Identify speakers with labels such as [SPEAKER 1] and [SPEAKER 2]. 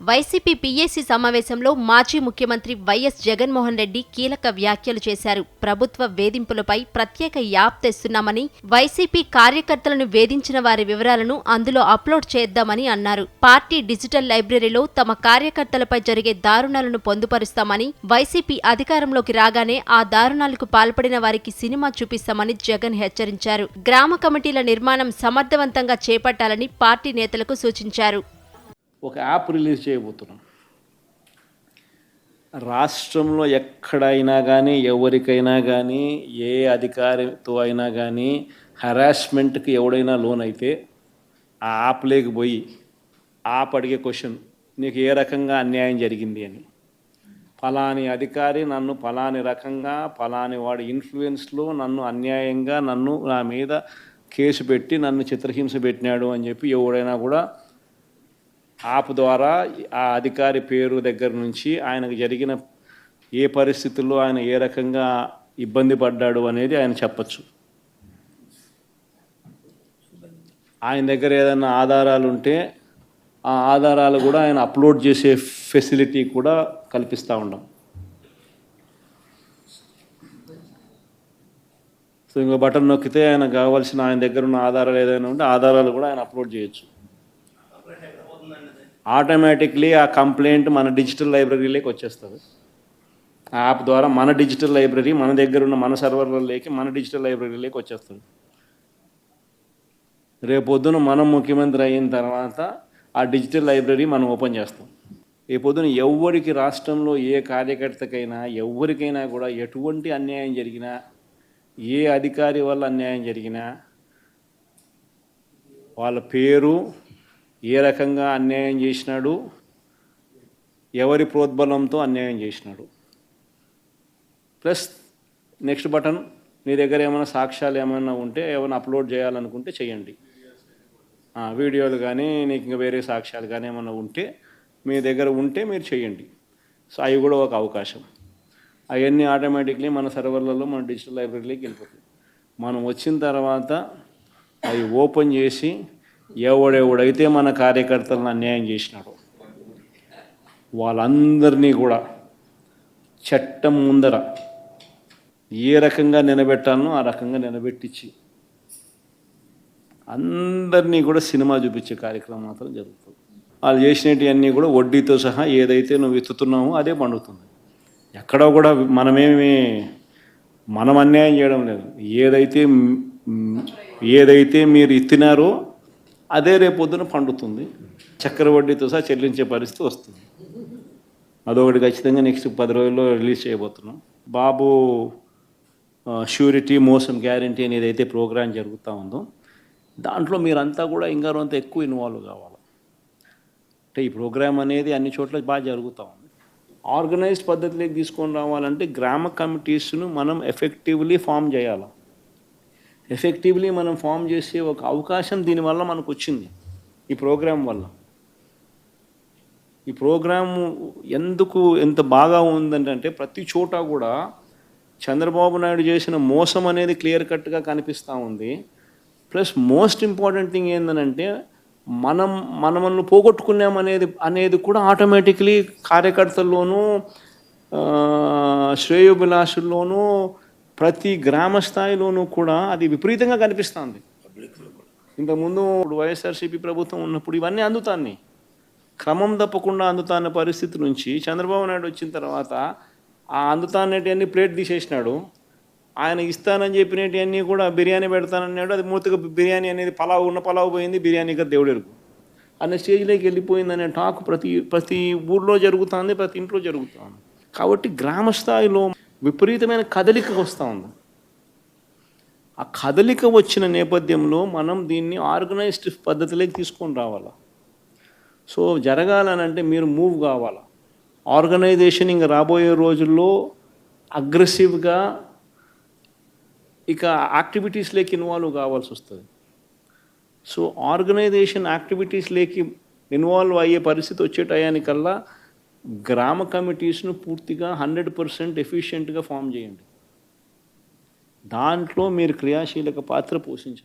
[SPEAKER 1] YCP PAC సమావేశంలో మాజీ ముఖ్యమంత్రి వైఎస్ జగన్మోహన్ రెడ్డి కీలక వ్యాఖ్యలు చేశారు. ప్రభుత్వ వేధింపులపై ప్రత్యేక యాప్ తెస్తున్నామని, వైసీపీ కార్యకర్తలను వేధించిన వారి వివరాలను అందులో అప్లోడ్ చేద్దామని అన్నారు. పార్టీ డిజిటల్ లైబ్రరీలో తమ కార్యకర్తలపై జరిగే దారుణాలను పొందుపరుస్తామని, వైసీపీ అధికారంలోకి రాగానే ఆ దారుణాలకు పాల్పడిన వారికి సినిమా చూపిస్తామని జగన్ హెచ్చరించారు. గ్రామ కమిటీల నిర్మాణం సమర్థవంతంగా చేపట్టాలని పార్టీ నేతలకు సూచించారు.
[SPEAKER 2] ఒక యాప్ రిలీజ్ చేయబోతున్నాం. రాష్ట్రంలో ఎక్కడైనా కానీ, ఎవరికైనా కానీ, ఏ అధికారితో అయినా కానీ హరాస్మెంట్కి ఎవడైనా లోన్ అయితే ఆ యాప్లోకి పోయి యాప్ అడిగే క్వశ్చన్, నీకు ఏ రకంగా అన్యాయం జరిగింది అని. ఫలాని అధికారి నన్ను ఫలాని రకంగా, ఫలాని వాడి ఇన్ఫ్లుయెన్స్లో నన్ను అన్యాయంగా నా మీద కేసు పెట్టి నన్ను చిత్రహింస పెట్టినాడు అని చెప్పి ఎవడైనా కూడా యాప్ ద్వారా ఆ అధికారి పేరు దగ్గర నుంచి ఆయనకు జరిగిన ఏ పరిస్థితుల్లో ఆయన ఏ రకంగా ఇబ్బంది పడ్డాడు అనేది ఆయన చెప్పచ్చు. ఆయన దగ్గర ఏదైనా ఆధారాలు ఉంటే ఆ ఆధారాలు కూడా ఆయన అప్లోడ్ చేసే ఫెసిలిటీ కూడా కల్పిస్తూ ఉన్నాం. సో ఇంకో బటన్ నొక్కితే ఆయన కావాల్సిన ఆయన దగ్గర ఉన్న ఆధారాలు ఏదైనా ఉంటే ఆధారాలు కూడా ఆయన అప్లోడ్ చేయొచ్చు. ఆటోమేటిక్లీ ఆ కంప్లైంట్ మన డిజిటల్ లైబ్రరీలోకి వచ్చేస్తుంది. ఆ యాప్ ద్వారా మన డిజిటల్ లైబ్రరీ, మన దగ్గర ఉన్న మన సర్వర్లలోకి, మన డిజిటల్ లైబ్రరీలోకి వచ్చేస్తుంది. రేపొద్దున మనం ముఖ్యమంత్రి అయిన తర్వాత ఆ డిజిటల్ లైబ్రరీ మనం ఓపెన్ చేస్తాం. రేపొద్దున ఎవరికి రాష్ట్రంలో ఏ కార్యకర్తకైనా ఎవరికైనా కూడా ఎటువంటి అన్యాయం జరిగినా, ఏ అధికారి వల్ల అన్యాయం జరిగినా వాళ్ళ పేరు, ఏ రకంగా అన్యాయం చేసినాడు, ఎవరి ప్రోద్బలంతో అన్యాయం చేసినాడు, ప్లస్ నెక్స్ట్ బటన్, మీ దగ్గర ఏమైనా సాక్ష్యాలు ఏమైనా ఉంటే ఏమైనా అప్లోడ్ చేయాలనుకుంటే చేయండి. వీడియోలు కానీ నీకు ఇంకా వేరే సాక్ష్యాలు కానీ ఏమైనా ఉంటే మీ దగ్గర ఉంటే మీరు చేయండి. సో అవి కూడా ఒక అవకాశం. అవన్నీ ఆటోమేటిక్లీ మన సర్వర్లలో, మన డిజిటల్ లైబ్రరీలోకి వెళ్ళిపోతుంది. మనం వచ్చిన తర్వాత అవి ఓపెన్ చేసి ఎవడెవడైతే మన కార్యకర్తలను అన్యాయం చేసినాడో వాళ్ళందరినీ కూడా చట్టం ముందర ఏ రకంగా నిలబెట్టాలనో ఆ రకంగా నిలబెట్టించి అందరినీ కూడా సినిమా చూపించే కార్యక్రమం మాత్రం జరుగుతుంది. వాళ్ళు చేసినవన్నీ కూడా వడ్డీతో సహా ఏదైతే నువ్వు ఎత్తుతున్నావో అదే పండుతుంది. ఎక్కడో కూడా మనం అన్యాయం చేయడం లేదు. ఏదైతే మీరు ఎత్తినారో అదే రేపొద్దున పండుతుంది. చక్కెర వడ్డీతో సహా చెల్లించే పరిస్థితి వస్తుంది. అదొకటి ఖచ్చితంగా నెక్స్ట్ 10 రోజుల్లో రిలీజ్ చేయబోతున్నాం. బాబు ష్యూరిటీ మోసం గ్యారంటీ అని ఏదైతే ప్రోగ్రాం జరుగుతూ ఉందో దాంట్లో మీరంతా కూడా ఇంకా కొంత ఎక్కువ ఇన్వాల్వ్ కావాలి. అంటే ఈ ప్రోగ్రాం అనేది అన్ని చోట్ల బాగా జరుగుతూ ఉంది. ఆర్గనైజ్డ్ పద్ధతిలోకి తీసుకొని రావాలంటే గ్రామ కమిటీస్ను మనం ఎఫెక్టివ్లీ ఫామ్ చేయాలి. ఎఫెక్టివ్లీ మనం ఫామ్ చేసే ఒక అవకాశం దీనివల్ల మనకు వచ్చింది ఈ ప్రోగ్రాం వల్ల. ఈ ప్రోగ్రాము ఎందుకు ఎంత బాగా ఉందంటే ప్రతి చోట కూడా చంద్రబాబు నాయుడు చేసిన మోసం అనేది క్లియర్ కట్గా కనిపిస్తూ ఉంది. ప్లస్ మోస్ట్ ఇంపార్టెంట్ థింగ్ ఏంటంటే మనల్ని పోగొట్టుకున్నామనేది కూడా ఆటోమేటిక్లీ కార్యకర్తల్లోనూ, శ్రేయోభిలాషుల్లోనూ, ప్రతి గ్రామ స్థాయిలోనూ కూడా అది విపరీతంగా కనిపిస్తుంది. ఇంతకుముందు వైఎస్ఆర్సీపీ ప్రభుత్వం ఉన్నప్పుడు ఇవన్నీ అందుతాన్ని క్రమం తప్పకుండా అందుతాన్న పరిస్థితి నుంచి చంద్రబాబు నాయుడు వచ్చిన తర్వాత ఆ అందుతానేటివన్నీ ప్లేట్ తీసేసినాడు. ఆయన ఇస్తానని చెప్పినవన్నీ కూడా బిర్యానీ పెడతానన్నాడు. అది మూతగా బిర్యానీ అనేది పలావు పోయింది, బిర్యానీగా దేవుడెరుగు అనే స్టేజ్లోకి వెళ్ళిపోయిందనే టాక్ ప్రతి ఊర్లో జరుగుతుంది, ప్రతి ఇంట్లో జరుగుతుంది. కాబట్టి గ్రామ స్థాయిలో విపరీతమైన కదలిక వస్తూ ఉంది. ఆ కదలిక వచ్చిన నేపథ్యంలో మనం దీన్ని ఆర్గనైజ్డ్ పద్ధతిలోకి తీసుకొని రావాలి. సో జరగాలనంటే మీరు మూవ్ కావాలి. ఆర్గనైజేషన్ ఇంకా రాబోయే రోజుల్లో అగ్రెసివ్గా ఇక యాక్టివిటీస్లోకి ఇన్వాల్వ్ కావాల్సి వస్తుంది. సో ఆర్గనైజేషన్ యాక్టివిటీస్లోకి ఇన్వాల్వ్ అయ్యే పరిస్థితి వచ్చే టయానికల్లా గ్రామ కమిటీస్ను పూర్తిగా 100% ఎఫిషియెంట్గా ఫామ్ చేయండి. దాంట్లో మీరు క్రియాశీలక పాత్ర పోషించాలి.